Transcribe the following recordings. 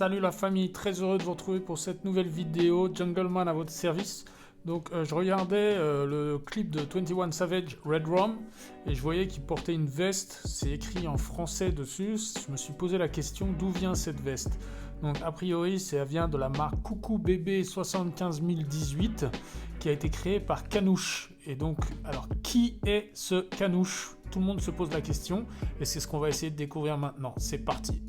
Salut la famille, très heureux de vous retrouver pour cette nouvelle vidéo, Jungleman à votre service. Donc je regardais le clip de 21 Savage, Red Rum, et je voyais qu'il portait une veste, c'est écrit en français dessus. Je me suis posé la question d'où vient cette veste. Donc a priori ça vient de la marque Coucou Bébé 75018 qui a été créée par Canouche. Et donc alors qui est ce Canouche? Tout le monde se pose la question et c'est ce qu'on va essayer de découvrir maintenant. C'est parti.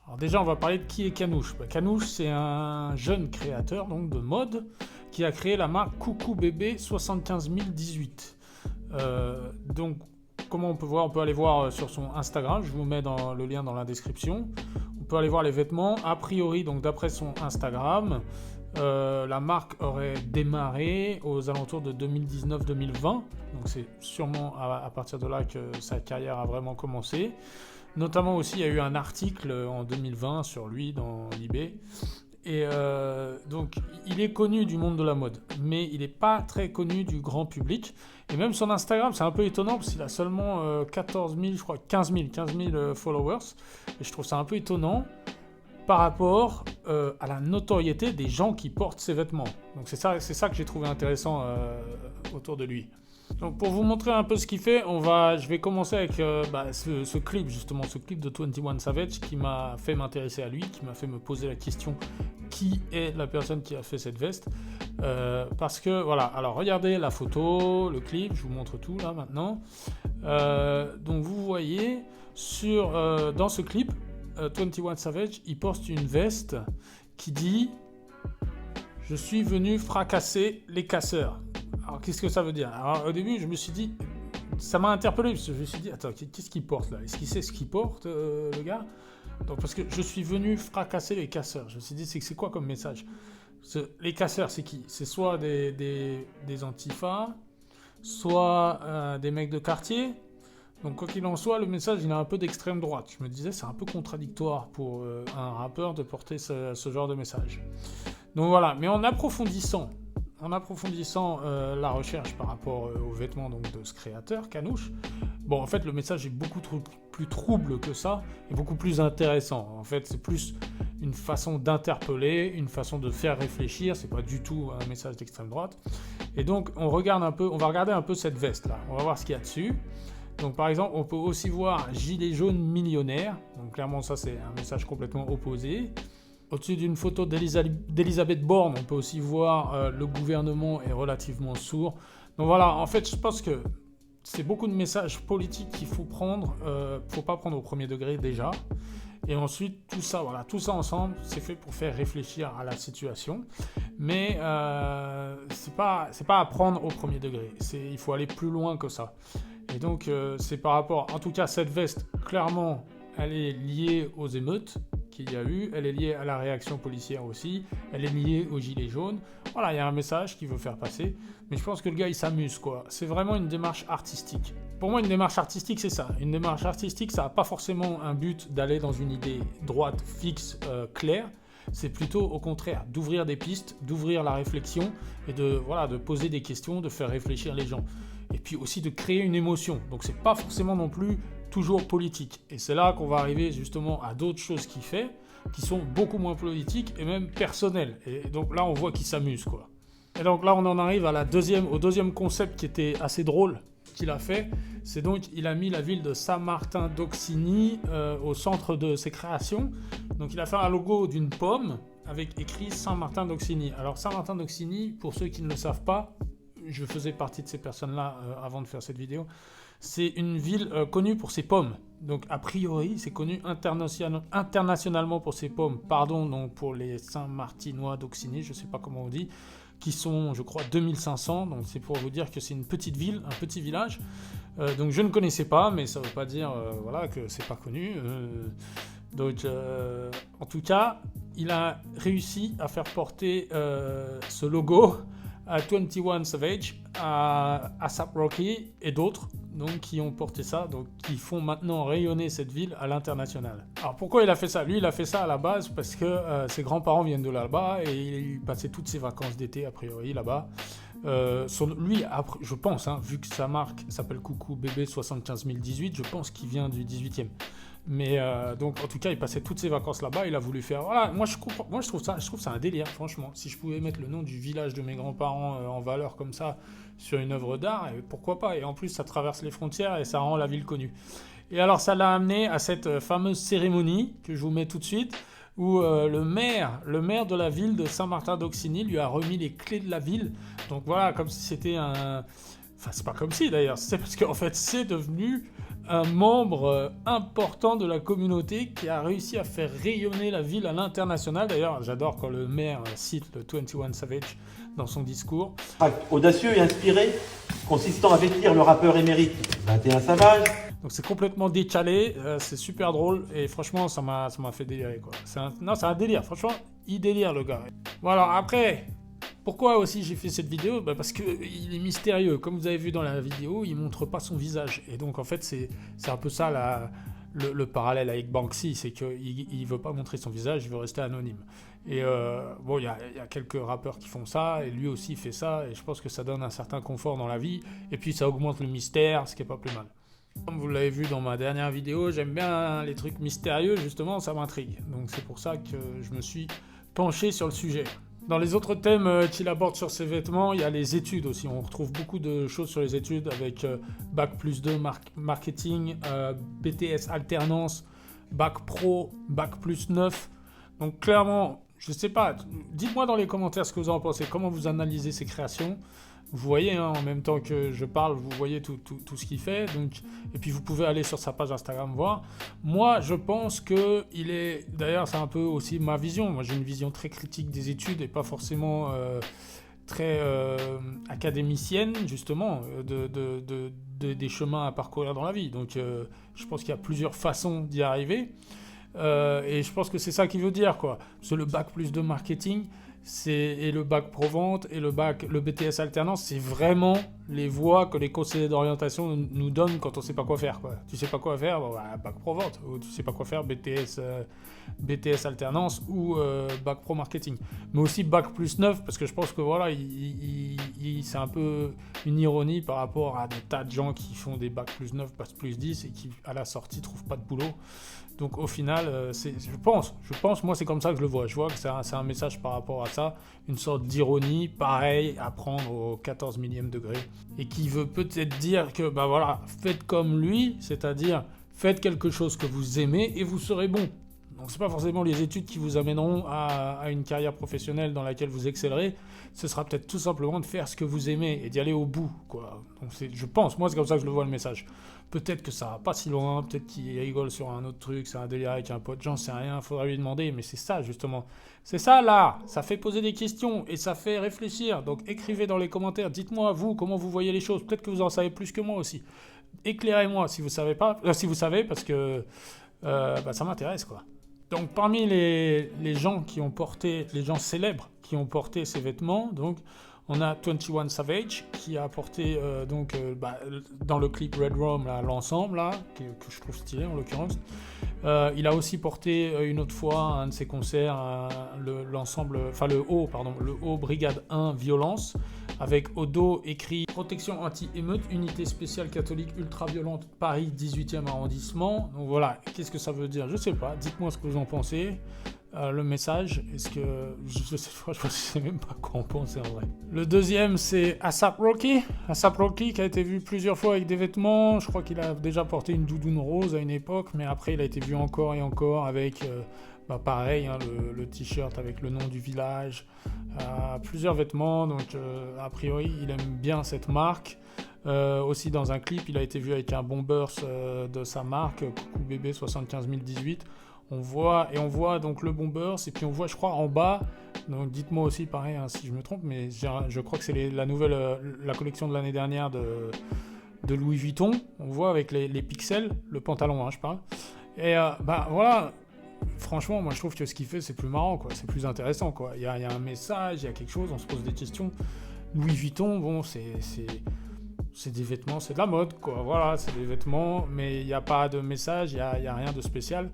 Alors déjà, on va parler de qui est Canouche. Canouche, c'est un jeune créateur donc, de mode qui a créé la marque Coucou Bébé 75018. Donc, comment on peut voir? On peut aller voir sur son Instagram. Je vous mets le lien dans la description. On peut aller voir les vêtements. A priori, donc d'après son Instagram, la marque aurait démarré aux alentours de 2019-2020. Donc c'est sûrement à partir de là que sa carrière a vraiment commencé. Notamment aussi, il y a eu un article en 2020 sur lui dans Libé. Et donc, il est connu du monde de la mode, mais il n'est pas très connu du grand public. Et même son Instagram, c'est un peu étonnant parce qu'il a seulement 14 000, je crois 15 000 followers. Et je trouve ça un peu étonnant par rapport à la notoriété des gens qui portent ses vêtements. Donc c'est ça que j'ai trouvé intéressant autour de lui. Donc pour vous montrer un peu ce qu'il fait, je vais commencer avec ce clip justement, ce clip de 21 Savage qui m'a fait m'intéresser à lui, qui m'a fait me poser la question qui est la personne qui a fait cette veste. Parce que voilà, alors regardez la photo, le clip, je vous montre tout là maintenant. Donc vous voyez dans ce clip, 21 Savage, il porte une veste qui dit « Je suis venu fracasser les casseurs ». Alors qu'est-ce que ça veut dire? Alors au début je me suis dit, ça m'a interpellé parce que je me suis dit attends, qu'est-ce qu'il porte là? Est-ce qu'il sait ce qu'il porte le gars? Donc parce que je suis venu fracasser les casseurs. Je me suis dit c'est quoi comme message? Les casseurs c'est qui? C'est soit des antifas, soit des mecs de quartier. Donc quoi qu'il en soit, le message il est un peu d'extrême droite. Je me disais c'est un peu contradictoire pour un rappeur de porter ce genre de message. Donc voilà, mais en approfondissant la recherche par rapport aux vêtements donc, de ce créateur, Canouche, bon en fait le message est beaucoup plus trouble que ça, et beaucoup plus intéressant. En fait c'est plus une façon d'interpeller, une façon de faire réfléchir, c'est pas du tout un message d'extrême droite. Et donc on va regarder un peu cette veste là, on va voir ce qu'il y a dessus. Donc par exemple, on peut aussi voir gilet jaune millionnaire. Donc clairement ça c'est un message complètement opposé. Au-dessus d'une photo d'Elisabeth Borne, on peut aussi voir le gouvernement est relativement sourd. Donc voilà, en fait je pense que c'est beaucoup de messages politiques qu'il faut prendre. Faut pas prendre au premier degré déjà. Et ensuite tout ça ensemble, c'est fait pour faire réfléchir à la situation. Mais c'est pas à prendre au premier degré. Il faut aller plus loin que ça. Et donc, c'est par rapport... En tout cas, cette veste, clairement, elle est liée aux émeutes qu'il y a eu. Elle est liée à la réaction policière aussi. Elle est liée aux gilets jaunes. Voilà, il y a un message qu'il veut faire passer. Mais je pense que le gars, il s'amuse, quoi. C'est vraiment une démarche artistique. Pour moi, une démarche artistique, c'est ça. Une démarche artistique, ça n'a pas forcément un but d'aller dans une idée droite, fixe, claire. C'est plutôt au contraire d'ouvrir des pistes, d'ouvrir la réflexion et de poser des questions, de faire réfléchir les gens. Et puis aussi de créer une émotion. Donc c'est pas forcément non plus toujours politique. Et c'est là qu'on va arriver justement à d'autres choses qu'il fait, qui sont beaucoup moins politiques et même personnelles. Et donc là on voit qu'il s'amuse quoi. Et donc là on en arrive au deuxième concept qui était assez drôle qu'il a fait. C'est donc il a mis la ville de Saint-Martin-d'Auxigny au centre de ses créations. Donc il a fait un logo d'une pomme avec écrit Saint-Martin-d'Auxigny. Alors Saint-Martin-d'Auxigny, pour ceux qui ne le savent pas, je faisais partie de ces personnes-là avant de faire cette vidéo. C'est une ville connue pour ses pommes. Donc, a priori, c'est connu internationalement pour ses pommes. Pardon, donc pour les Saint-Martinois d'Auxigny, je ne sais pas comment on dit, qui sont, je crois, 2500. Donc, c'est pour vous dire que c'est une petite ville, un petit village. Donc, je ne connaissais pas, mais ça ne veut pas dire que c'est pas connu. Donc, en tout cas, il a réussi à faire porter ce logo à 21 Savage, à A$AP Rocky et d'autres. donc qui ont porté ça, donc qui font maintenant rayonner cette ville à l'international. Alors pourquoi il a fait ça? Lui, il a fait ça à la base parce que ses grands-parents viennent de là-bas et il passait toutes ses vacances d'été a priori là-bas. Lui, après, je pense, hein, vu que sa marque s'appelle Coucou Bébé 75018, je pense qu'il vient du 18e. Mais donc en tout cas il passait toutes ses vacances là-bas, il a voulu faire, voilà, moi je trouve ça un délire, franchement. Si je pouvais mettre le nom du village de mes grands-parents en valeur comme ça sur une œuvre d'art, et pourquoi pas, et en plus ça traverse les frontières et ça rend la ville connue. Et alors ça l'a amené à cette fameuse cérémonie que je vous mets tout de suite, où le maire de la ville de Saint-Martin-d'Auxigny lui a remis les clés de la ville. Donc voilà, comme si c'était un... Enfin, c'est pas comme si d'ailleurs, c'est parce qu'en fait c'est devenu un membre important de la communauté qui a réussi à faire rayonner la ville à l'international. D'ailleurs, j'adore quand le maire cite le 21 Savage dans son discours. Audacieux et inspiré, consistant à vêtir le rappeur émérite 21 Savage. Donc c'est complètement décalé, c'est super drôle et franchement ça m'a fait délirer quoi. C'est un délire, franchement il délire le gars. Voilà, après... Pourquoi aussi j'ai fait cette vidéo? Parce qu'il est mystérieux. Comme vous avez vu dans la vidéo, il ne montre pas son visage. Et donc en fait, c'est un peu ça le parallèle avec Banksy, c'est qu'il ne veut pas montrer son visage, il veut rester anonyme. Et bon, il y a quelques rappeurs qui font ça, et lui aussi fait ça, et je pense que ça donne un certain confort dans la vie. Et puis ça augmente le mystère, ce qui n'est pas plus mal. Comme vous l'avez vu dans ma dernière vidéo, j'aime bien les trucs mystérieux, justement, ça m'intrigue. Donc c'est pour ça que je me suis penché sur le sujet. Dans les autres thèmes qu'il aborde sur ses vêtements, il y a les études aussi. On retrouve beaucoup de choses sur les études avec Bac+2 marketing, BTS alternance, Bac Pro, Bac+9. Donc clairement, je ne sais pas, dites-moi dans les commentaires ce que vous en pensez, comment vous analysez ces créations. Vous voyez, hein, en même temps que je parle, vous voyez tout ce qu'il fait. Donc, et puis vous pouvez aller sur sa page Instagram voir. Moi, je pense qu'il est... D'ailleurs, c'est un peu aussi ma vision. Moi, j'ai une vision très critique des études et pas forcément très académicienne, justement, des chemins à parcourir dans la vie. Donc, je pense qu'il y a plusieurs façons d'y arriver. Et je pense que c'est ça qu'il veut dire, quoi. Parce que le Bac+2 marketing... et le bac pro vente et le BTS alternance, c'est vraiment les voies que les conseillers d'orientation nous donnent quand on sait pas quoi faire, quoi. Tu sais pas quoi faire, bon, bac pro vente, ou tu sais pas quoi faire, BTS alternance ou bac pro marketing. Mais aussi Bac+9, parce que je pense que voilà, c'est un peu une ironie par rapport à des tas de gens qui font des Bac+9, Bac+10 et qui à la sortie trouvent pas de boulot. Donc au final, je pense, moi c'est comme ça que je le vois. Je vois que c'est un message par rapport à ça, une sorte d'ironie, pareil, à prendre au 14 millième degré. Et qui veut peut-être dire que, bah voilà, faites comme lui, c'est-à-dire faites quelque chose que vous aimez et vous serez bon. Donc c'est pas forcément les études qui vous amèneront à une carrière professionnelle dans laquelle vous excellerez, ce sera peut-être tout simplement de faire ce que vous aimez et d'y aller au bout, quoi. Donc je pense, moi c'est comme ça que je le vois le message. Peut-être que ça va pas si loin, peut-être qu'il rigole sur un autre truc, c'est un délire avec un pote, j'en sais rien, faudra lui demander, mais c'est ça justement. C'est ça là, ça fait poser des questions et ça fait réfléchir. Donc écrivez dans les commentaires, dites-moi vous comment vous voyez les choses, peut-être que vous en savez plus que moi aussi. Éclairez-moi si vous savez pas, si vous savez parce que ça m'intéresse quoi. Donc parmi les gens qui ont porté, les gens célèbres qui ont porté ces vêtements, donc on a 21 Savage qui a porté dans le clip Red Room là, l'ensemble là, que je trouve stylé en l'occurrence. Il a aussi porté une autre fois à un de ses concerts le haut Brigade 1 Violence avec au dos écrit Protection anti-émeute, unité spéciale catholique ultra-violente Paris 18e arrondissement. Donc voilà, qu'est-ce que ça veut dire? Je sais pas, dites-moi ce que vous en pensez. Le message, est-ce que je sais même pas quoi en penser en vrai. Le deuxième c'est A$AP Rocky qui a été vu plusieurs fois avec des vêtements. Je crois qu'il a déjà porté une doudoune rose à une époque, mais après il a été vu encore et encore avec pareil, hein, le t-shirt avec le nom du village, plusieurs vêtements. Donc a priori il aime bien cette marque. Aussi dans un clip il a été vu avec un Bombers de sa marque Coucou Bébé 75018. On voit donc le Bombers et puis on voit je crois en bas, donc dites-moi aussi pareil hein, si je me trompe, mais je crois que c'est la collection de l'année dernière de Louis Vuitton. On voit avec les pixels, le pantalon hein, je parle. Et voilà, franchement moi je trouve que ce qu'il fait c'est plus marrant quoi, c'est plus intéressant quoi. Il y a un message, il y a quelque chose, on se pose des questions. Louis Vuitton, bon c'est c'est des vêtements, c'est de la mode, quoi. Voilà, c'est des vêtements, mais il n'y a pas de message, il n'y a rien de spécial.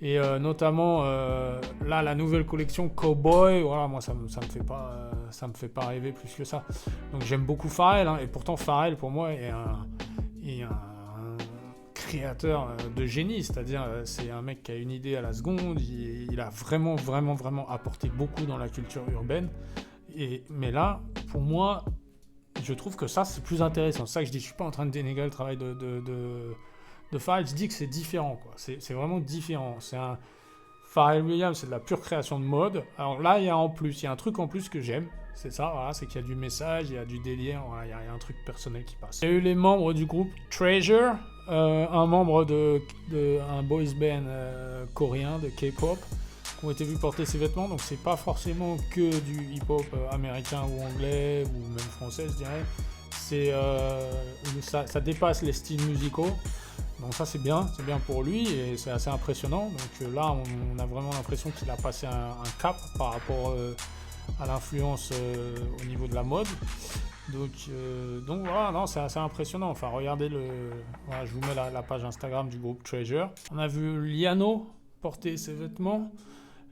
Et notamment, là, la nouvelle collection Cowboy, voilà, moi, ça me fait pas rêver plus que ça. Donc, j'aime beaucoup Pharrell, hein, et pourtant, Pharrell, pour moi, est un créateur de génie, c'est-à-dire, c'est un mec qui a une idée à la seconde, il a vraiment, vraiment, vraiment apporté beaucoup dans la culture urbaine. Mais là, pour moi, je trouve que ça, c'est plus intéressant. C'est ça que je dis, je suis pas en train de dénigrer le travail de Pharrell, je dis que c'est différent, quoi. C'est vraiment différent. Pharrell Williams, c'est de la pure création de mode. Alors là, il y a un truc en plus que j'aime, c'est ça, voilà, c'est qu'il y a du message, il y a du délire, voilà, il y a un truc personnel qui passe. Il y a eu les membres du groupe Treasure, un membre un boys band coréen de K-pop, qui ont été vus porter ces vêtements, donc c'est pas forcément que du hip-hop américain ou anglais, ou même français, je dirais. Ça dépasse les styles musicaux. Donc ça c'est bien pour lui et c'est assez impressionnant. Donc là on a vraiment l'impression qu'il a passé un cap par rapport à l'influence au niveau de la mode. Donc voilà, non, c'est assez impressionnant. Enfin regardez voilà, je vous mets la page Instagram du groupe Treasure. On a vu Liano porter ses vêtements.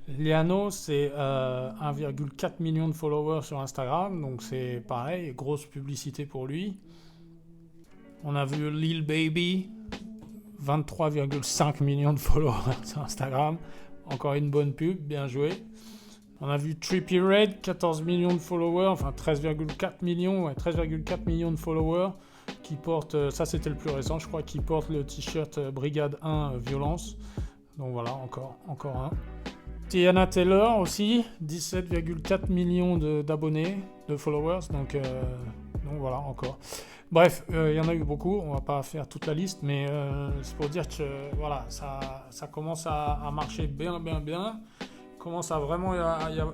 Liano, c'est 1,4 million de followers sur Instagram, donc c'est pareil, grosse publicité pour lui. On a vu Lil Baby, 23,5 millions de followers sur Instagram. Encore une bonne pub, bien joué. On a vu Trippie Redd, 14 millions de followers, enfin 13,4 millions, ouais, 13,4 millions de followers, qui porte, ça c'était le plus récent, je crois, qui porte le t-shirt Brigade 1 Violence. Donc voilà, encore un. Teyana Taylor aussi, 17,4 millions d'abonnés, de followers, donc voilà, encore. Bref, il y en a eu beaucoup, on va pas faire toute la liste, mais c'est pour dire que voilà, ça commence à marcher bien.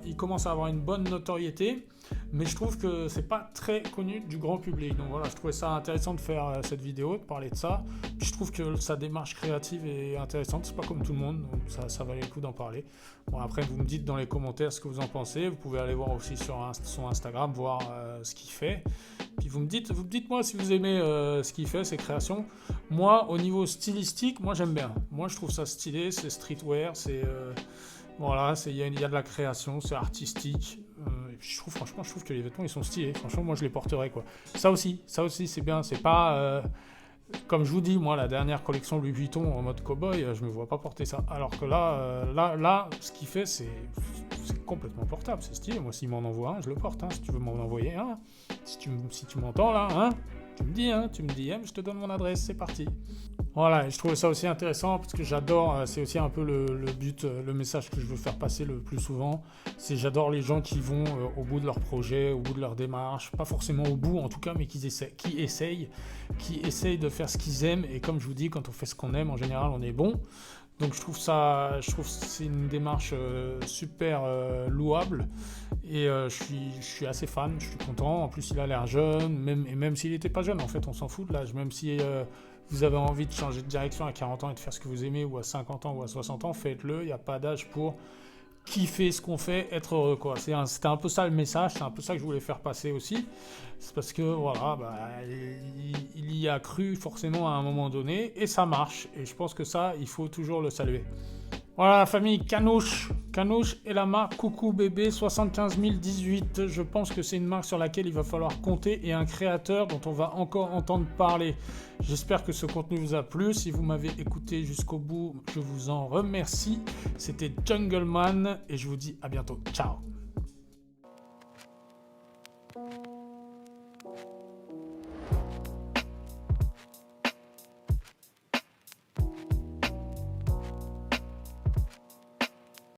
Il commence à avoir une bonne notoriété, mais je trouve que c'est pas très connu du grand public. Donc voilà, je trouvais ça intéressant de faire cette vidéo, de parler de ça. Puis je trouve que sa démarche créative est intéressante, c'est pas comme tout le monde, donc ça valait le coup d'en parler. Bon, après, vous me dites dans les commentaires ce que vous en pensez. Vous pouvez aller voir aussi sur son Instagram, voir ce qu'il fait. Puis vous me dites moi si vous aimez ce qu'il fait, ses créations. Moi, au niveau stylistique, moi j'aime bien. Moi, je trouve ça stylé, c'est streetwear, c'est... Voilà, il y a de la création, c'est artistique. Et puis je trouve que les vêtements ils sont stylés. Franchement, moi je les porterais, quoi. Ça aussi c'est bien. C'est pas comme je vous dis, moi la dernière collection Louis Vuitton en mode cowboy, je me vois pas porter ça. Alors que là, ce qu'il fait, c'est complètement portable, c'est stylé. Moi, s'il m'en envoie un, je le porte. Hein, si tu veux m'en envoyer un, si tu m'entends là, hein, tu me dis, je te donne mon adresse, c'est parti. Voilà, et je trouvais ça aussi intéressant parce que j'adore, c'est aussi un peu le but, le message que je veux faire passer le plus souvent, c'est j'adore les gens qui vont au bout de leur projet, au bout de leur démarche, pas forcément au bout en tout cas, mais qui essayent de faire ce qu'ils aiment, et comme je vous dis, quand on fait ce qu'on aime, en général on est bon. Donc je trouve que c'est une démarche super louable, et je suis assez fan, je suis content. En plus il a l'air jeune, même s'il n'était pas jeune, en fait on s'en fout de l'âge, même si vous avez envie de changer de direction à 40 ans et de faire ce que vous aimez, ou à 50 ans ou à 60 ans, faites-le, il n'y a pas d'âge pour kiffer ce qu'on fait, être heureux, quoi. C'était un peu ça le message, c'est un peu ça que je voulais faire passer aussi. C'est parce que voilà, il y a cru forcément à un moment donné, et ça marche. Et je pense que ça, il faut toujours le saluer. Voilà la famille Canouche et la marque Coucou Bébé 75018. Je pense que c'est une marque sur laquelle il va falloir compter, et un créateur dont on va encore entendre parler. J'espère que ce contenu vous a plu. Si vous m'avez écouté jusqu'au bout, je vous en remercie. C'était Jungleman et je vous dis à bientôt. Ciao.